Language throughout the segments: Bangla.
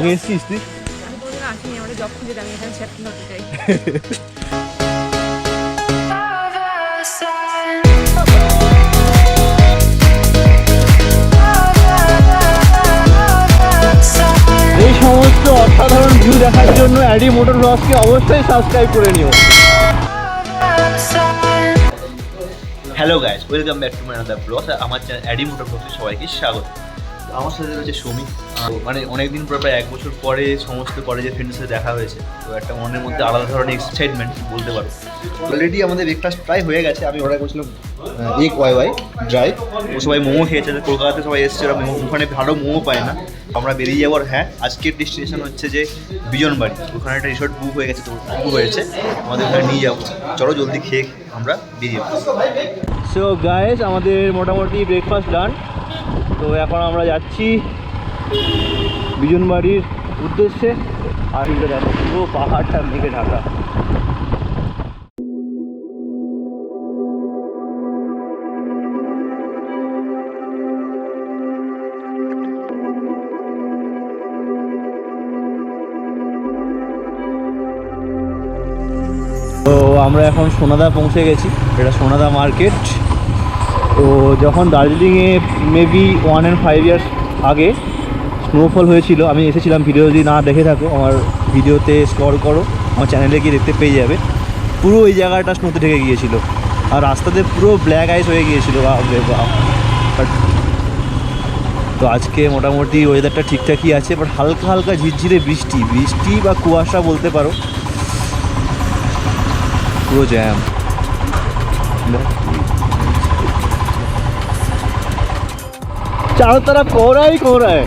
আগে এসেছিস তুই? আসিনি, আমরা জব খুঁজে আমি এখানে সেটেল হতে চাই। এই সমস্ত অসাধারণ ভিউ দেখার জন্য অ্যাডি মোটর ব্লগসকে অবশ্যই সাবস্ক্রাইব করে নিও। Hello guys, welcome back to my another blog. আমার চ্যানেল অ্যাডি মোটর ব্লগসে সবাইকে স্বাগত। আমার সাথে রয়েছে সৌমিক। মানে অনেকদিন পর, প্রায় 1 বছর পরে সমস্ত কলেজের ফ্রেন্ডের সাথে দেখা হয়েছে। তো একটা মনের মধ্যে আলাদা ধরনের এক্সাইটমেন্ট বলতে পারো। অলরেডি আমাদের ব্রেকফাস্ট প্রায় হয়ে গেছে। আমি অর্ডার করেছিলাম এগ ওয়াই ড্রাই। ও সবাই মোমো খেয়েছে, কলকাতাতে সবাই এসেছে, ওরা ওখানে ভালো মোমো পায় না। আমরা বেরিয়ে যাবো। আর হ্যাঁ, আজকের ডেস্টিনেশন হচ্ছে যে বিজনবাড়ি। ওখানে একটা রিসোর্ট বুক হয়ে গেছে, তো বুক হয়েছে, আমাদের ওখানে নিয়ে যাবো। চলো জলদি খেয়ে আমরা বেরিয়ে যাবো। সো গাইস, আমাদের মোটামুটি ব্রেকফাস্ট ডান। তো এখন আমরা যাচ্ছি বিজনবাড়ির উদ্দেশ্যে। আর দেখো পুরো পাহাড়টা মেঘে ঢাকা। তো আমরা এখন সোনাদা পৌঁছে গেছি। এটা সোনাদা মার্কেট। তো যখন দার্জিলিংয়ে মেবি 1 and 5 ইয়ার্স আগে স্নোফল হয়েছিল, আমি এসেছিলাম। ভিডিও যদি না দেখে থাকো, আমার ভিডিওতে স্ক্রল করো, আমার চ্যানেলে গিয়ে দেখতে পেয়ে যাবে। পুরো ওই জায়গাটা স্নোতে ঢেকে গিয়েছিল, আর রাস্তাতে পুরো ব্ল্যাক আইস হয়ে গিয়েছিলো। তো আজকে মোটামুটি ওয়েদারটা ঠিকঠাকই আছে, বাট হালকা হালকা ঝিরঝিরে বৃষ্টি বা কুয়াশা বলতে পারো। পুরো জ্যাম। चारों तरफ कोहरा ही कोहरा है।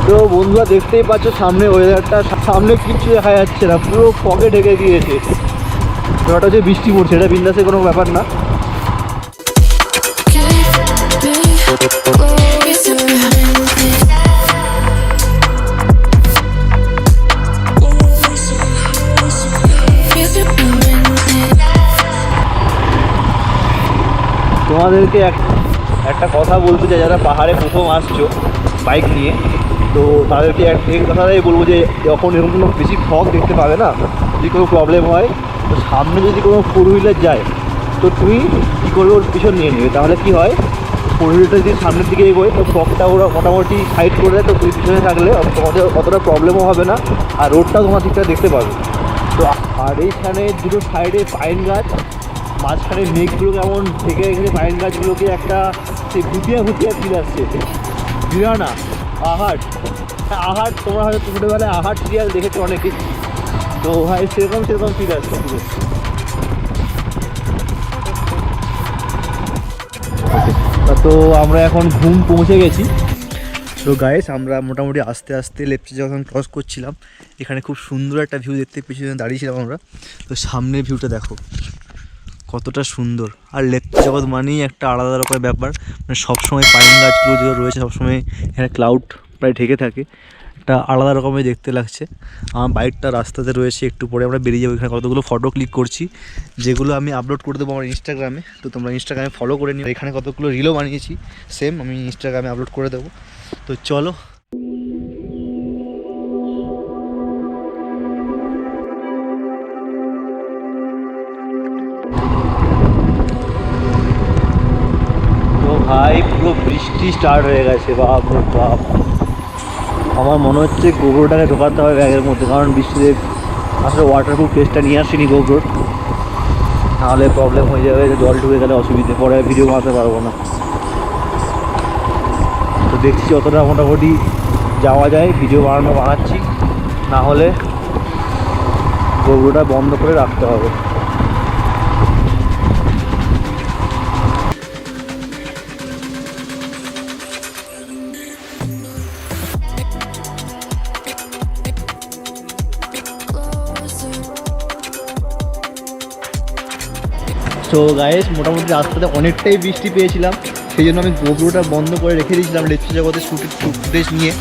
তো বন্ধুরা দেখতেই পাচ্ছ সামনে ওয়েদারটা, সামনে কিছু দেখা যাচ্ছে না, পুরো ফগে ঢেকে গিয়েছে। ওটা হচ্ছে বৃষ্টি পড়ছে, এটা বিন্দাসে কোনো ব্যাপার না। তোমাদেরকে একটা কথা বলতে চাই, যারা পাহাড়ে প্রথম আসছো বাইক নিয়ে, তো তাদেরকে এই কথাটাই বলবো যে যখন এরকম কোনো বেশি ফগ দেখতে পাবে না, যদি কোনো প্রবলেম হয়, তো সামনে যদি কোনো 4 হুইলার যায়, তো তুমি কী করবে, ওর পিছন নিয়ে নেবে। তাহলে কি হয়, 4 হুইলারটা যদি সামনের দিকে এগোয়, তো ফগটা ওরা মোটামুটি সাইড করে দেয়। তো তুমি পিছনে থাকলে তোমাদের অতটা প্রবলেমও হবে না, আর রোডটাও তোমরা ঠিকঠাক দেখতে পাবে। তো আর এইখানে দুটো সাইডে পাইন গাছ, মাঝখানে মেঘগুলো কেমন থেকে এখানে পাইন গাছগুলোকে একটা সেই ভুটিয়া ফিল আসছে। বিরানা আহাট, তোমরা হয়তো ছোটোবেলায় আহাট সিরিয়াল দেখেছো অনেকে, তো ভাই সেরকম ফিল আসছে পুরো। তো আমরা এখন ঘুম পৌঁছে গেছি। তো গাইস, আমরা মোটামুটি আস্তে আস্তে লেফটে যখন ক্রস করছিলাম, এখানে খুব সুন্দর একটা ভিউ দেখতে পেয়েছিলাম, দাঁড়িয়েছিলাম আমরা। তো সামনের ভিউটা দেখো কতটা সুন্দর। আর লেপ্চা জগৎ মানেই একটা আলাদা রকমের ব্যাপার, মানে সবসময় পাইন গাছগুলো যেগুলো রয়েছে সবসময় এখানে ক্লাউড প্রায় ঢেকে থাকে, একটা আলাদা রকমের দেখতে লাগছে। আমার বাইকটা রাস্তাতে রয়েছে, একটু পরে আমরা বেরিয়ে যাবো। এখানে কতগুলো ফটো ক্লিক করছি, যেগুলো আমি আপলোড করে দেবো আমার ইনস্টাগ্রামে। তো তোমরা ইনস্টাগ্রামে ফলো করে নিও। এখানে কতগুলো রিলও বানিয়েছি, সেম আমি ইনস্টাগ্রামে আপলোড করে দেবো। তো চলো। ভাই পুরো বৃষ্টি স্টার্ট হয়ে গেছে, বাপ রে বাপ। আমার মনে হচ্ছে গোবরটাকে ঢোকাতে হবে ব্যাগের মধ্যে, কারণ বৃষ্টিতে আসলে ওয়াটারপ্রুফ কেসটা নিয়ে আসিনি গোবর, নাহলে প্রবলেম হয়ে যাবে। জল ঢুকে গেলে অসুবিধে, পরে ভিডিও বানাতে পারবো না। তো দেখছি যতটা মোটামুটি যাওয়া যায় ভিডিও বানাচ্ছি, না হলে গোবরটা বন্ধ করে রাখতে হবে। তো গাইস, মোটামুটি রাস্তাতে অনেকটাই বৃষ্টি পেয়েছিলাম, সেই জন্য আমি গোবরটা বন্ধ করে রেখে দিয়েছিলাম লেপচা জগতে ফুটেজ নিয়ে।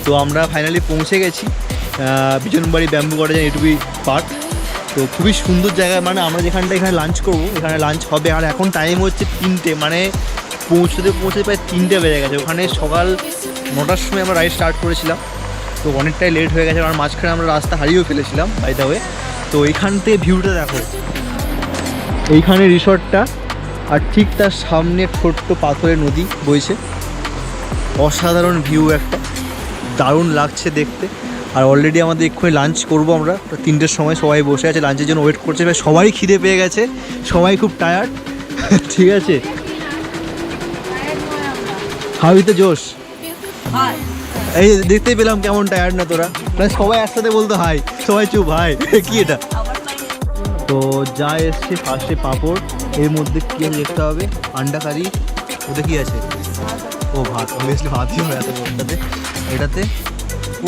তো আমরা ফাইনালি পৌঁছে গেছি বিজনবাড়ি ব্যাম্বু গার্ডেন এটুবি পার্ক। তো খুবই সুন্দর জায়গা, মানে আমরা যেখানটা এখানে লাঞ্চ করবো এখানে লাঞ্চ হবে। আর এখন টাইম হচ্ছে 3টে, মানে পৌঁছতে প্রায় 3টে বেজে গেছে। ওখানে সকাল 9টার সময় আমরা রাইড স্টার্ট করেছিলাম, তো অনেকটাই লেট হয়ে গেছে। আর মাঝখানে আমরা রাস্তা হারিয়েও ফেলেছিলাম বাই দ্য ওয়ে। তো এইখান থেকে ভিউটা দেখো, এইখানে রিসর্টটা, আর ঠিক তার সামনে ছোট্ট পাথরের নদী বইছে। অসাধারণ ভিউ একটা, দারুণ লাগছে দেখতে। আর অলরেডি আমাদের এক্ষুনি লাঞ্চ করবো আমরা, 3টের সময় সবাই বসে আছে লাঞ্চের জন্য ওয়েট করছে। সবাই খিদে পেয়ে গেছে, সবাই খুব টায়ার্ড। ঠিক আছে, হাবিতে জোশ। এই দেখতেই পেলাম কেমন টায়ার্ড না তোরা, সবাই একসাথে বলতো হাই, সবাই চুপ হাই। কি এটা? তো যা এসছে ফার্স্টে পাঁপড়, এর মধ্যে কী আছে দেখতে হবে, আন্ডা কারি, ওটা কী আছে? ও ভাত, অবভিয়াসলি ভাতই হয়ে আছে ওটাতে। এটাতে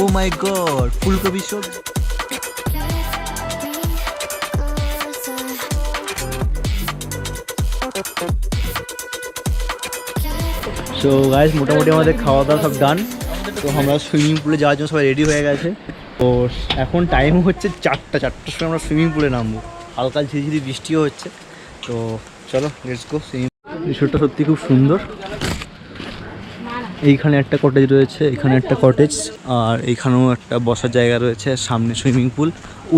ও মাই গড ফুলকপি সবজি। সো গাইস, মোটামুটি আমাদের খাওয়া দাওয়া সব ডান। তো আমরা সুইমিং পুলে যাওয়ার জন্য সবাই রেডি হয়ে গেছে। তো এখন টাইম হচ্ছে 4টার সময় আমরা সুইমিং পুলে নামবো। হালকা ঝিরিঝিরি বৃষ্টিও হচ্ছে। তো চলো লেটস গো। সুইমিং রিসোর্টটা সত্যি খুব সুন্দর। এইখানে একটা কটেজ রয়েছে, এখানে একটা কটেজ, আর এইখানেও একটা বসার জায়গা রয়েছে, সামনে সুইমিং পুল।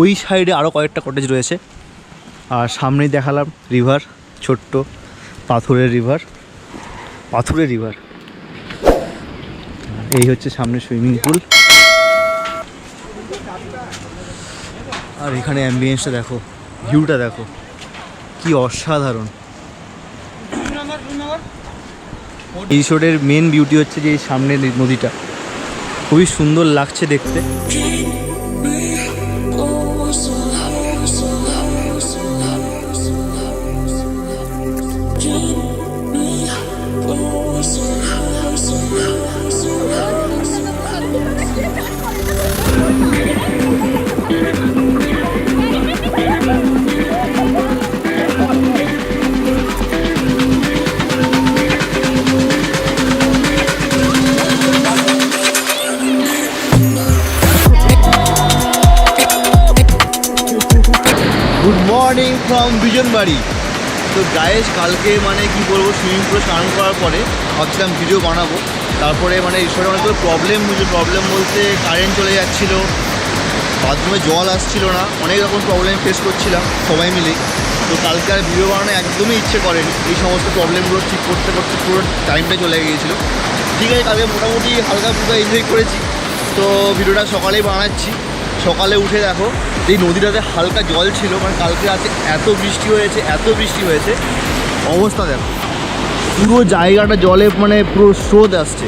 ওই সাইডে আরও কয়েকটা কটেজ রয়েছে। আর সামনেই দেখালাম রিভার, ছোট্ট পাথরের রিভার। এই হচ্ছে সামনে সুইমিং পুল। আর এখানে অ্যাম্বিয়েন্সটা দেখো, ভিউটা দেখো, কি অসাধারণ। এই রিসোর্টের মেন বিউটি হচ্ছে যে এই সামনের নদীটা খুবই সুন্দর লাগছে দেখতে। Good morning from Bijanbari. তো গায়েস, কালকে মানে কি বলবো, সুইমিং পুলে স্নান করার পরে ভাবছিলাম ভিডিও বানাবো। তারপরে মানে রিসোর্টে অনেকগুলো প্রবলেম বলতে কারেন্ট চলে যাচ্ছিলো, বাথরুমে জল আসছিলো না, অনেক রকম প্রবলেম ফেস করছিলাম সবাই মিলেই। তো কালকে আর ভিডিও বানানো একদমই ইচ্ছে করেনি, এই সমস্ত প্রবলেমগুলো ঠিক করতে করতে পুরো টাইমটা চলে গিয়েছিলো। ঠিক আছে, কালকে মোটামুটি হালকা ফুলকা এনজয় করেছি। তো ভিডিওটা সকালেই বানাচ্ছি। সকালে উঠে দেখো এই নদীটাতে হালকা জল ছিল, মানে কালকে রাতে এত বৃষ্টি হয়েছে, অবস্থা দেখো পুরো জায়গাটা জলে মানে পুরো স্রোত আসছে।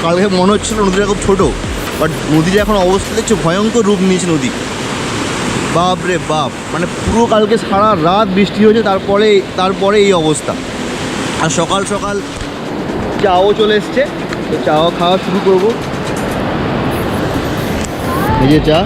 কালকে মনে হচ্ছিলো নদীটা খুব ছোটো, বাট নদীটা এখন অবস্থা দেখছো ভয়ঙ্কর রূপ নিয়েছে নদী। বাপ রে বাপ, মানে পুরো কালকে সারা রাত বৃষ্টি হয়েছে, তারপরে এই অবস্থা। আর সকাল সকাল চাও চলে এসছে, তো চাও খাওয়া শুরু করবো। এই যে চা,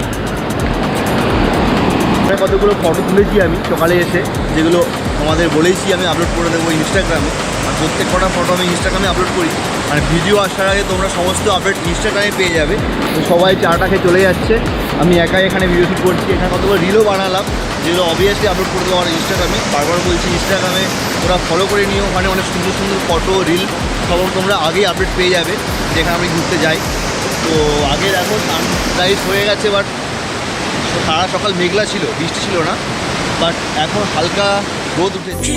কতগুলো ফটো তুলেছি আমি সকালে এসে, যেগুলো তোমাদের বলেইছি আমি আপলোড করে দেবো ইনস্টাগ্রামে। আর প্রত্যেক কটা ফটো আমি ইনস্টাগ্রামে আপলোড করি, আর ভিডিও আসার আগে তোমরা সমস্ত আপডেট ইনস্টাগ্রামে পেয়ে যাবে। তো সবাই চাটা খেয়ে চলে যাচ্ছে, আমি একাই এখানে ভিডিও শুট করছি। এখানে কতগুলো রিলও বানালাম, যেগুলো অবভিয়াসলি আপলোড করে দেবো আমার ইনস্টাগ্রামে। বারবার বলছি ইনস্টাগ্রামে তোমরা ফলো করে নিও, ওখানে অনেক সুন্দর সুন্দর ফটো রিল সব তোমরা আগেই আপডেট পেয়ে যাবে যেখানে আমি ঘুরতে যাই। তো আগে দেখো সানরাইজ হয়ে গেছে, বাট সারা সকাল মেঘলা ছিল, বৃষ্টি ছিল না, বাট এখন হালকা রোদ উঠেছে।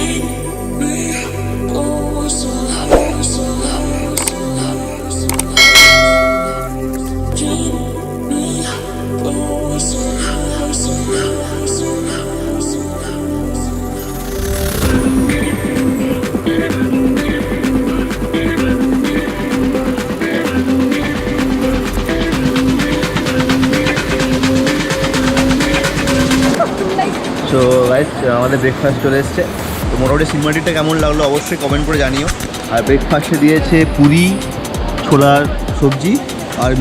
তো গাইস, আমাদের ব্রেকফাস্ট চলে এসছে। তো মোটামুটি সিনেমাটিকটা কেমন লাগলো অবশ্যই কমেন্ট করে জানিও। আর ব্রেকফাস্টে দিয়েছে পুরি, ছোলার সবজি আর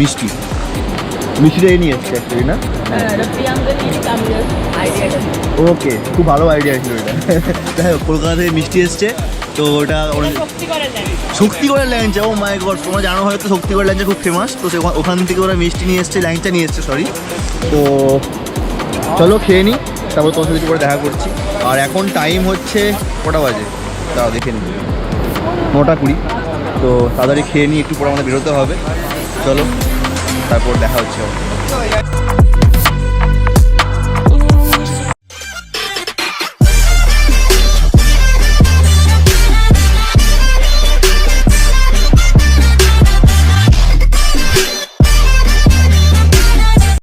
মিষ্টিটাই নিয়ে এসছে অ্যাকচুয়ালি, না? ওকে, খুব ভালো আইডিয়া ছিল এটা। যাই হোক, কলকাতা থেকে মিষ্টি এসছে, তো ওটা শক্তিগড়ের ল্যাংচা। ও মাই গড, তোমরা জানো হয়তো শক্তিগড় ল্যাংচা খুব ফেমাস। তো ওখান থেকে ওরা মিষ্টি নিয়ে এসছে, ল্যাংচা নিয়ে এসছে সরি। তো চলো খেয়ে নিই। তারপর তোমার সাথে একটু পরে দেখা করছি। আর এখন টাইম হচ্ছে কটা বাজে তাও দেখে নিই, 9:20। তো তাড়াতাড়ি খেয়ে নিয়ে একটু পরে আমাদের বেরোতে হবে। চলো তারপর দেখা হচ্ছে।